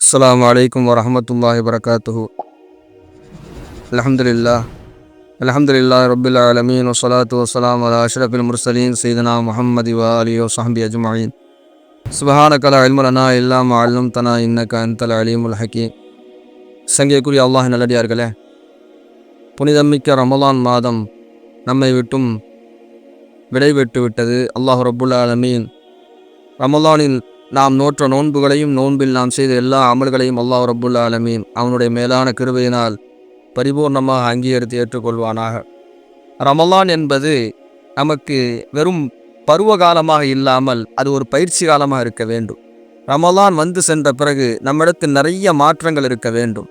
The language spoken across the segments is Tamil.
அஸ்ஸலாமு அலைக்கும் வரஹ்மத்துல்லாஹி வபரகாத்துஹு. அல்ஹம்துலில்லாஹ் அல்ஹம்துலில்லாஹி ரப்பில் ஆலமீன் வஸ்ஸலாத்து வஸ்ஸலாமு அலா அஷ்ரஃபில் முர்ஸலீன் சய்யிதினா முஹம்மதி வ ஆலிஹி வஸஹ்பிஹி அஜ்மஈன். சுப்ஹானக லா இல்ம லனா இல்லா மா அல்லம்தனா இன்னக அன்தல் அலீமுல் ஹக்கீம். சங்கைக்குரிய அல்லாஹ் நல்லடியார்களே, புனிதமிக்க ரமலான் மாதம் நம்மை விட்டும் விடைபெற்று விட்டது. அல்லாஹ் ரப்புல் ஆலமீன் ரமலானில் நாம் நோற்ற நோன்புகளையும் நோன்பில் நாம் செய்த எல்லா அமல்களையும் அல்லாஹ் ரப்புல் ஆலமீன் அவனுடைய மேலான கிருபையினால் பரிபூர்ணமாக அங்கீகரித்து ஏற்றுக்கொள்வானாக. ரமலான் என்பது நமக்கு வெறும் பருவ காலமாக இல்லாமல் அது ஒரு பயிற்சி காலமாக இருக்க வேண்டும். ரமலான் வந்து சென்ற பிறகு நம்மிடத்தில் நிறைய மாற்றங்கள் இருக்க வேண்டும்.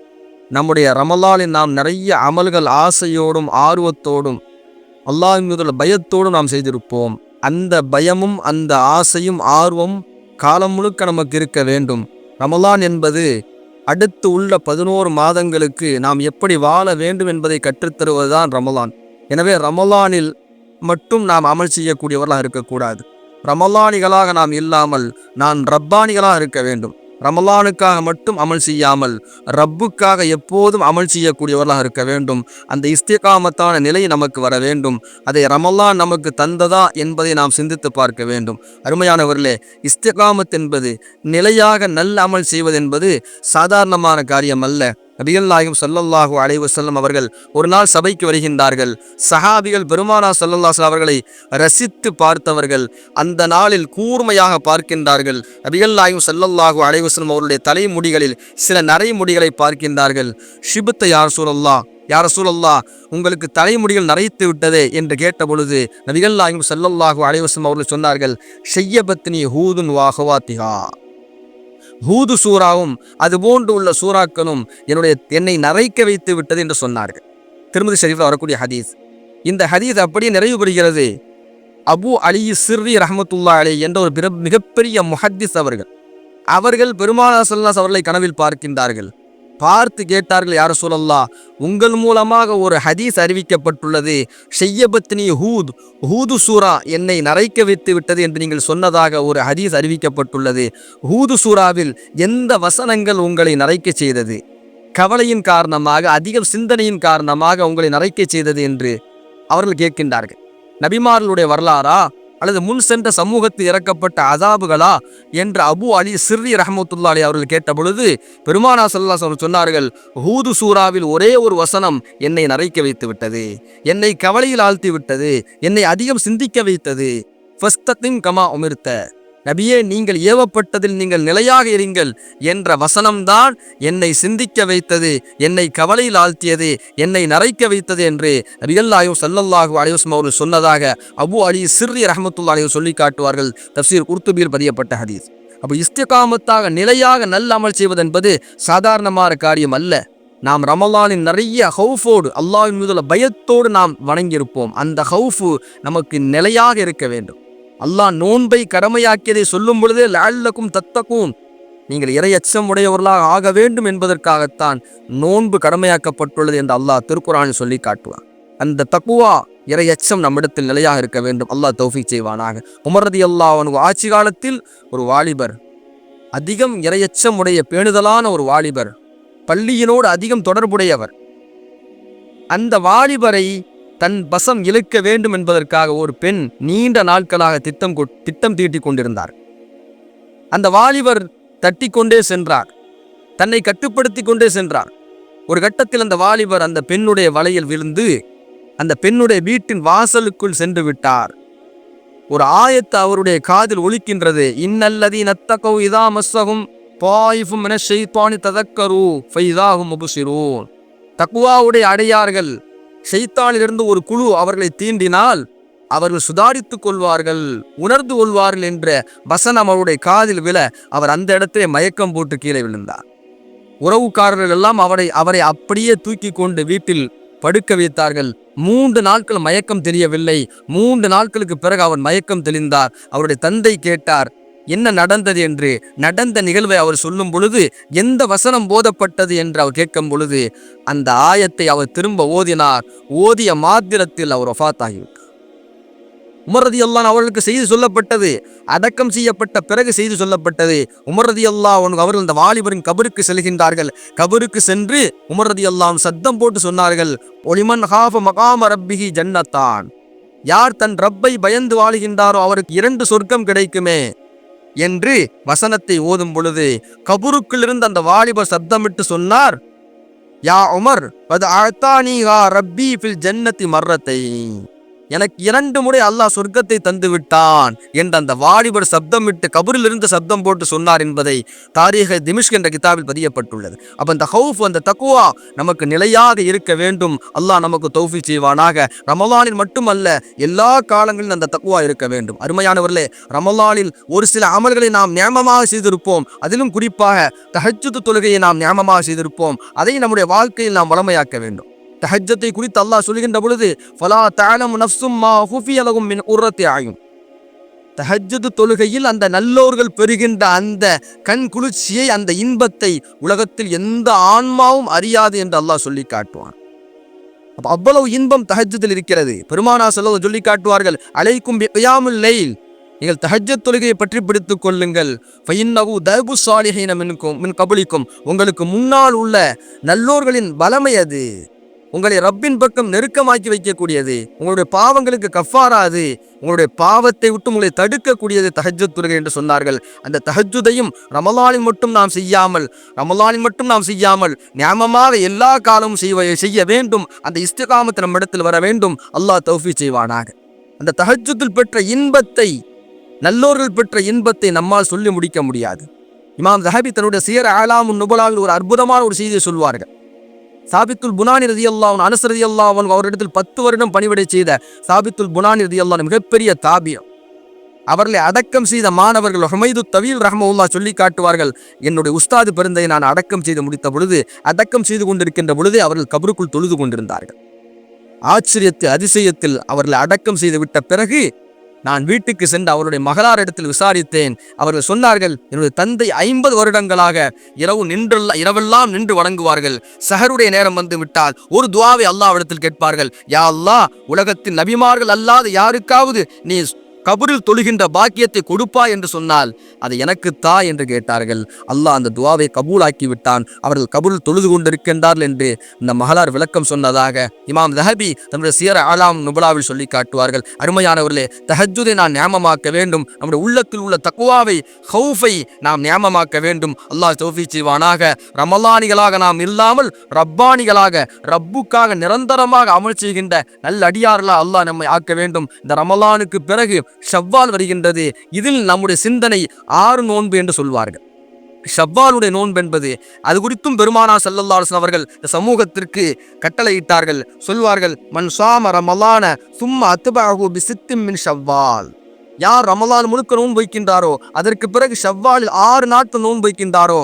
நம்முடைய ரமலானில் நாம் நிறைய அமல்கள் ஆசையோடும் ஆர்வத்தோடும் அல்லாஹ்வின் மீதுள்ள பயத்தோடும் நாம் செய்திருப்போம். அந்த பயமும் அந்த ஆசையும் ஆர்வம் காலம் முழுக்க நமக்கு இருக்க வேண்டும். ரமலான் என்பது அடுத்து உள்ள 11 மாதங்களுக்கு நாம் எப்படி வாழ வேண்டும் என்பதை கற்றுத்தருவதுதான் ரமலான். எனவே ரமலானில் மட்டும் நாம் அமல் செய்யக்கூடியவர்களாக இருக்கக்கூடாது. ரமலானிகளாக நாம் இல்லாமல் நான் ரப்பானிகளாக இருக்க வேண்டும். ரமலானுக்காக மட்டும் அமல் செய்யாமல் ரப்புக்காக எப்போதும் அமல் செய்யக்கூடியவர்களாக இருக்க வேண்டும். அந்த இஸ்திகாமத்தான நிலை நமக்கு வர வேண்டும். அதை ரமலான் நமக்கு தந்ததா என்பதை நாம் சிந்தித்து பார்க்க வேண்டும். அருமையானவர்களே, இஸ்திகாமத் என்பது நிலையாக நல்ல அமல் செய்வது என்பது சாதாரணமான காரியம் அல்ல. நபிகள் நாயகம் ஸல்லல்லாஹு அலைஹி வஸல்லம் அவர்கள் ஒரு நாள் சபைக்கு வருகின்றார்கள். சஹாபிகள் பெருமானார் ஸல்லல்லாஹு அலைஹி அவர்களை ரசித்து பார்த்தவர்கள் அந்த நாளில் கூர்மையாக பார்க்கின்றார்கள். நபிகள் நாயகம் ஸல்லல்லாஹு அலைஹி வஸல்லம் அவருடைய தலைமுடிகளில் சில நரைமுடிகளை பார்க்கின்றார்கள். ஷிபுத்த யா ரசூலல்லாஹ், யா ரசூலல்லாஹ், உங்களுக்கு தலைமுடிகள் நரைத்து விட்டதே என்று கேட்ட பொழுது நபிகள் நாயகம் ஸல்லல்லாஹு அலைஹி வஸல்லம் அவர்கள் சொன்னார்கள், ஷையபத்னி ஹூதுன் வா அஹ்வாத்திஹா, ஹூது சூறாவும் அதுபோன்று உள்ள சூறாக்களும் என்னை நரைக்க வைத்து விட்டது என்று சொன்னார்கள். திருமதி ஷரீஃபில் வரக்கூடிய ஹதீஸ். இந்த ஹதீஸ் அப்படியே நிறைவு பெறுகிறது. அபு அலி சிர்ரி ரஹ்மத்துல்லாஹி அலைஹி என்ற ஒரு மிகப்பெரிய முஹத்திஸ் அவர்கள் பெருமானார் ஸல்லல்லாஹு அலைஹி அவர்களை கனவில் பார்க்கின்றார்கள். பார்த்து கேட்டார்கள், யா ரசூலல்லாஹ், உங்கள் மூலமாக ஒரு ஹதீஸ் அறிவிக்கப்பட்டுள்ளது. ஷையபத்னி ஹூது சூரா என்னை நரைக்க வைத்து விட்டது என்று நீங்கள் சொன்னதாக ஒரு ஹதீஸ் அறிவிக்கப்பட்டுள்ளது. ஹூது சூராவில் எந்த வசனங்கள் உங்களை நரைக்க செய்தது? கவலையின் காரணமாக, அதிக சிந்தனையின் காரணமாக உங்களை நரைக்க செய்தது என்று அவர்கள் கேட்கின்றார்கள். நபிமார்களுடைய வரலாறா அல்லது முன் சென்ற சமூகத்தில் இறக்கப்பட்ட அதாபுகளா என்று அபு அலி சிர்ரி ரஹ்மத்துல்லாஹி அலைஹி அவர்கள் கேட்ட பொழுது பெருமானார் ஸல்லல்லாஹு அலைஹி வஸல்லம் சொன்னார்கள், ஹூது சூறாவில் ஒரே ஒரு வசனம் என்னை நரைக்க வைத்து விட்டது, என்னை கவலையில் ஆழ்த்தி விட்டது, என்னை அதிகம் சிந்திக்க வைத்தது. ஃபஸ்தகிம் கமா உமிர்த, நபியே, நீங்கள் ஏவப்பட்டதில் நீங்கள் நிலையாக இருங்கள் என்ற வசனம்தான் என்னை சிந்திக்க வைத்தது, என்னை கவலையில் ஆழ்த்தியது, என்னை நரைக்க வைத்தது என்று நபிகள் நாயகம் ஸல்லல்லாஹு அலைஹி வஸல்லம் அவர்கள் சொன்னதாக அபு அலி சிர்ரி ரஹ்மத்துல்லாஹி அலைஹி சொல்லி காட்டுவார்கள். தஃப்சீர் குர்துபியில் பதியப்பட்ட ஹதீஸ். அப்போ இஸ்திகாமத்தாக நிலையாக நல்ல அமல் செய்வது என்பது சாதாரணமான காரியம் அல்ல. நாம் ரமலானின் நிறைய ஹவுஃபோடு அல்லாஹ்வின் மீதுள்ள பயத்தோடு நாம் வணங்கியிருப்போம். அந்த ஹவுஃபு நமக்கு நிலையாக இருக்க வேண்டும். அல்லாஹ் நோன்பை கடமையாக்கியதை சொல்லும் பொழுதே லஅல்லக்கும் தத்தகூன், நீங்கள் இறையச்சம் உடையவர்களாக ஆக வேண்டும் என்பதற்காகத்தான் நோன்பு கடமையாக்கப்பட்டுள்ளது என்று அல்லாஹ் திருக்குர்ஆனில் சொல்லி காட்டுவார். அந்த தக்வா இறையச்சம் நம்மிடத்தில் நிலையாக இருக்க வேண்டும். அல்லாஹ் தௌஃபீக் செய்வானாக. உமர் ரலியல்லாஹு அன்ஹு ஆட்சி காலத்தில் ஒரு வாலிபர், அதிகம் இறையச்சம் உடைய பேணுதலான ஒரு வாலிபர், பள்ளியினோடு அதிகம் தொடர்புடையவர். அந்த வாலிபரை தன் வசம் இழுக்க வேண்டும் என்பதற்காக ஒரு பெண் நீண்ட நாட்களாக திட்டம் தீட்டி கொண்டிருந்தார். அந்த வாலிபர் தட்டி கொண்டே சென்றார், தன்னை கட்டுப்படுத்தி கொண்டே சென்றார். ஒரு கட்டத்தில் அந்த வாலிபர் அந்த பெண்ணுடைய வலையில் விழுந்து அந்த பெண்ணுடைய வீட்டின் வாசலுக்குள் சென்று விட்டார். ஒரு ஆயத்து அவருடைய காதில் ஒலிக்கின்றது, இன்னல்லதீன தகவ் இதா மஸ்ஸஹும் தாயிஃபும் மினஷ் ஷைத்தானி ததக்கரு ஃபைதாஹும் முப்சிரூன். தக்வாவுடைய அடையார்கள், ஷைத்தானிலிருந்து ஒரு குழு அவர்களை தீண்டினால் அவர்கள் சுதாரித்துக் கொள்வார்கள், உணர்ந்து கொள்வார்கள் என்ற வசனம் அவருடைய காதில் விழ அவர் அந்த இடத்திலே மயக்கம் போட்டு கீழே விழுந்தார். உறவுக்காரர்கள் எல்லாம் அவரை அப்படியே தூக்கி கொண்டு வீட்டில் படுக்க வைத்தார்கள். 3 நாட்கள் மயக்கம் தெரியவில்லை. 3 நாட்களுக்கு பிறகு அவர் மயக்கம் தெளிந்தார். அவருடைய தந்தை கேட்டார், என்ன நடந்தது என்று. நடந்த நிகழ்வை அவர் சொல்லும் பொழுது எந்த வசனம் போதப்பட்டது என்று அவர் கேட்கும் பொழுது அந்த ஆயத்தை அவர் திரும்ப ஓதினார். ஓதிய மாத்திரத்தில் அவர் வஃபாத் ஆகிவிட்டார். உமர் ரலியல்லாஹு அன்ஹு அவர்களுக்கு செய்தி சொல்லப்பட்டது. அடக்கம் செய்யப்பட்ட பிறகு செய்தி சொல்லப்பட்டது. உமர் ரலியல்லாஹு அன்ஹு அவர்கள் அந்த வாலிபரின் கபருக்கு செல்கின்றார்கள். கபருக்கு சென்று உமர் ரலியல்லாஹு அன்ஹு சத்தம் போட்டு சொன்னார்கள், ஒலிமன் ஹாஃப மகாம ரப்பிஹி ஜன்னத்தான். யார் தன் ரப்பை பயந்து வாழுகின்றாரோ அவருக்கு 2 சொர்க்கம் கிடைக்குமே என்று வசனத்தை ஓதும் பொழுது கபருக்குள்ளிருந்து அந்த வாலிபர் சத்தமிட்டு சொன்னார், யா உமர் அது அத்தானிஹா ரப்பி ஃபில் ஜன்னத்தி மர்ரத்தை. எனக்கு 2 முறை அல்லாஹ் சொர்க்கத்தை தந்து விட்டான் என்று அந்த வாலிபர் சப்தமிட்டு கபரிலிருந்து சப்தம் போட்டு சொன்னார் என்பதை தாரீஹ் திமிஷ்க் என்ற கிதாபில் பதியப்பட்டுள்ளது. அப்ப அந்த ஹவுஃப், அந்த தக்வா நமக்கு நிலையாக இருக்க வேண்டும். அல்லாஹ் நமக்கு தௌஃபீக் செய்வானாக. ரமலானில் மட்டுமல்ல, எல்லா காலங்களிலும் அந்த தக்வா இருக்க வேண்டும். அருமையானவர்களே, ரமலானில் ஒரு சில அமல்களை நாம் நியமமாக செய்திருப்போம். அதிலும் குறிப்பாக தஹஜ்ஜுத் தொழுகையை நாம் நியமமாக செய்திருப்போம். அதை நம்முடைய வாழ்க்கையில் நாம் வளமையாக்க வேண்டும். தஹஜ்ஜத்தை குறித்து அல்லாஹ் சொல்கின்ற பொழுது ஃபலா தஅலமு நஃப்ஸும் மா ஹுஃபிய லஹும் மின் குர்ரத்தி அயுன். தஹஜ்ஜத் தொழுகையில் அந்த நல்லோர்கள் பெறுகின்ற அந்த கண் குளிர்ச்சியை, அந்த இன்பத்தை உலகத்தில் எந்த ஆன்மாவும் அறியாது என்று அல்லாஹ் சொல்லி காட்டுவான். அவ்வளவு இன்பம் தஹஜ்ஜத்தில் இருக்கிறது. பெருமானார் ஸல்லல்லாஹு சொல்லி காட்டுவார்கள், அலைக்கும் பிகியாமுல் லைல், நீங்கள் தஹஜ்ஜத் தொழுகையை பற்றி பிடித்துக் கொள்ளுங்கள். ஃபஇன்னஹு தஅபு ஸாலிஹீன மின் கபலிக்கும், உங்களுக்கு முன்னால் உள்ள நல்லோர்களின் பலமை அது. உங்களை ரப்பின் பக்கம் நெருக்கமாக்கி வைக்கக்கூடியது. உங்களுடைய பாவங்களுக்கு கஃபாரா அது. உங்களுடைய பாவத்தை விட்டு உங்களை தடுக்கக்கூடியது தஹஜ்ஜத் தொழுகை என்று சொன்னார்கள். அந்த தஹஜ்ஜுதையும் ரமலானில் மட்டும் நாம் செய்யாமல் நியமமாக எல்லா காலமும் செய்ய வேண்டும். அந்த இஸ்திகாமத் நம்மிடத்தில் வர வேண்டும். அல்லாஹ் தௌஃபீக் செய்வானாக. அந்த தஹஜ்ஜுதில் பெற்ற இன்பத்தை, நல்லோர்கள் பெற்ற இன்பத்தை நம்மால் சொல்லி முடிக்க முடியாது. இமாம் ஸஹபி தன்னுடைய சியர் அலாமுன் நுபலாவில் ஒரு அற்புதமான ஒரு செய்தியை சொல்வார்கள். சாபித்துல் புனானி ரலியல்லாஹு அன்ஹு, அனஸ் ரலியல்லாஹு அன்ஹு அவரிடத்தில் 10 வருடம் பணிவிடை செய்த சாபித்துல் புனானி ரலியல்லாஹு அன்ஹு மிகப்பெரிய தாபியம். அவர்களை அடக்கம் செய்த மாணவர்கள் ஹுமைது தவீல் ரஹ்மத்துல்லாஹ் சொல்லி காட்டுவார்கள், என்னுடைய உஸ்தாது பெருந்தை நான் அடக்கம் செய்து முடித்த பொழுது, அடக்கம் செய்து கொண்டிருக்கின்ற பொழுது அவர்கள் கபருக்குள் தொழுது கொண்டிருந்தார்கள். அதிசயத்தில் அவர்களை அடக்கம் செய்து விட்ட பிறகு நான் வீட்டுக்கு சென்று அவருடைய மகளாரிடத்தில் விசாரித்தேன். அவர்கள் சொன்னார்கள், என்னுடைய தந்தை 50 வருடங்களாக இரவெல்லாம் நின்று வணங்குவார்கள். சஹருடைய நேரம் வந்து விட்டால் ஒரு துஆவை அல்லாஹ்விடத்தில் கேட்பார்கள், யா அல்லாஹ், உலகத்தின் நபிமார்கள் அல்லாத யாருக்காவது நீ கபரில் தொழுகின்ற பாக்கியத்தை கொடுப்பா என்று சொன்னால் அதை எனக்கு தா என்று கேட்டார்கள். அல்லாஹ் அந்த துஆவை கபூலாக்கி விட்டான். அவர்கள் கபரில் தொழுது கொண்டிருக்கின்றார்கள் என்று இந்த மகளார் விளக்கம் சொன்னதாக இமாம் ஸஹபி தன்னுடைய சியர் அலாம் நுபலாவில் சொல்லி காட்டுவார்கள். அருமையானவர்களே, தஹஜ்ஜுதை நாம் நியமமாக்க வேண்டும். நம்முடைய உள்ளத்தில் உள்ள தக்வாவை, ஹவுஃபை நாம் நியமமாக்க வேண்டும். அல்லாஹ் தௌஃபீக் செய்வானாக. ரமலானிகளாக நாம் இல்லாமல் ரப்பானிகளாக, ரப்புக்காக நிரந்தரமாக அமல் செய்கின்ற நல்ல அடியார்களாக அல்லாஹ் நம்மை ஆக்க வேண்டும். இந்த ரமலானுக்கு பிறகு ஷவ்வால் வருகின்றது. இதில் நம்முடைய சிந்தனை 6 நோன்பு என்று சொல்வார்கள். ஷவ்வாலுடைய நோன்பு என்பது, அது குறித்தும் பெருமானார் ஸல்லல்லாஹு அலைஹி வஸல்லம் அவர்கள் சமூகத்திற்கு கட்டளையிட்டார்கள். சொல்வார்கள், மன் ஸாம ரமலான சும்ம அத்பஅஹு பிசித்தின் மின் ஷவ்வால். யார் ரமலான் முழுக்க நோன்பு வைக்கின்றாரோ, அதற்கு பிறகு ஷவ்வாலில் 6 நாட்கள் நோன்பு வைக்கின்றாரோ,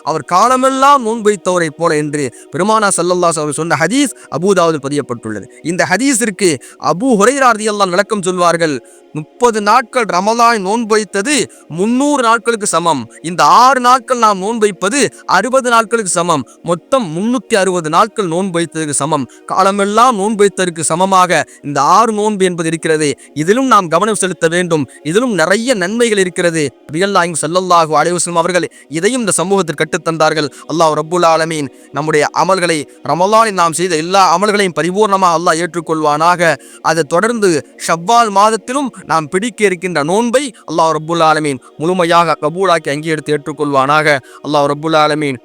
அவர் காலமெல்லாம் நோன்பு வைத்தவரை போல என்று பெருமானார் ஸல்லல்லாஹு அலைஹி வஸல்லம் சொன்ன ஹதீஸ் அபூதாவுதில் பதியப்பட்டுள்ளது. இந்த ஹதீஸிற்கு அபூ ஹுரைரா ரலியல்லாஹு விளக்கம் சொல்வார்கள், 30 நாட்கள் ரமலான் நோன்பு வைத்தது 300 நாட்களுக்கு சமம். இந்த 6 நாட்கள் நாம் நோன்பு வைப்பது 60 நாட்களுக்கு சமம். மொத்தம் 360 நாட்கள் நோன்பு வைத்ததற்கு சமம். காலமெல்லாம் நோன்பு வைத்ததற்கு சமமாக இந்த 6 நோன்பு என்பது இருக்கிறது. இதிலும் நாம் கவனம் செலுத்த வேண்டும். இதிலும் நிறைய நன்மைகள் இருக்கிறது. நபிகள் ஸல்லல்லாஹு அலைஹி வஸல்லம் அவர்கள் இதையும் இந்த சமூகத்திற்கு கற்றுத்தந்தார்கள். அல்லாஹ் ரப்புல் ஆலமீன் நம்முடைய அமல்களை, ரமலானில் நாம் செய்த எல்லா அமல்களையும் பரிபூர்ணமாக அல்லாஹ் ஏற்றுக்கொள்வானாக. அதை தொடர்ந்து ஷவ்வால் மாதத்திலும் நாம் பிடிக்க இருக்கின்ற நோன்பை அல்லாஹ் ரப்புல் ஆலமீன் முழுமையாக கபூலாக்கி அங்கீகரித்து ஏற்றுக்கொள்வானாக. அல்லாஹ் ரப்புல் ஆலமீன்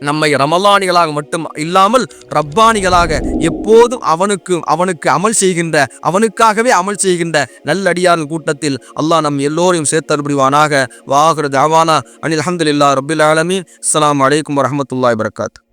நம்மை ரமலானிகளாக மட்டும் இல்லாமல் ரப்பானிகளாக எப்போதும் அவனுக்கு அமல் செய்கின்ற, அவனுக்காகவே அமல் செய்கின்ற நல்லடியார்கள் கூட்டத்தில் அல்லாஹ் நம் எல்லோரையும் சேர்த்தருள் புரிவானாக. வாஹிரு தஅவானா அனில் ஹம்துலில்லாஹி ரப்பில் ஆலமீன். அஸ்ஸலாமு அலைக்கும் வரஹ்மத்துல்லாஹி வபரகாத்துஹு.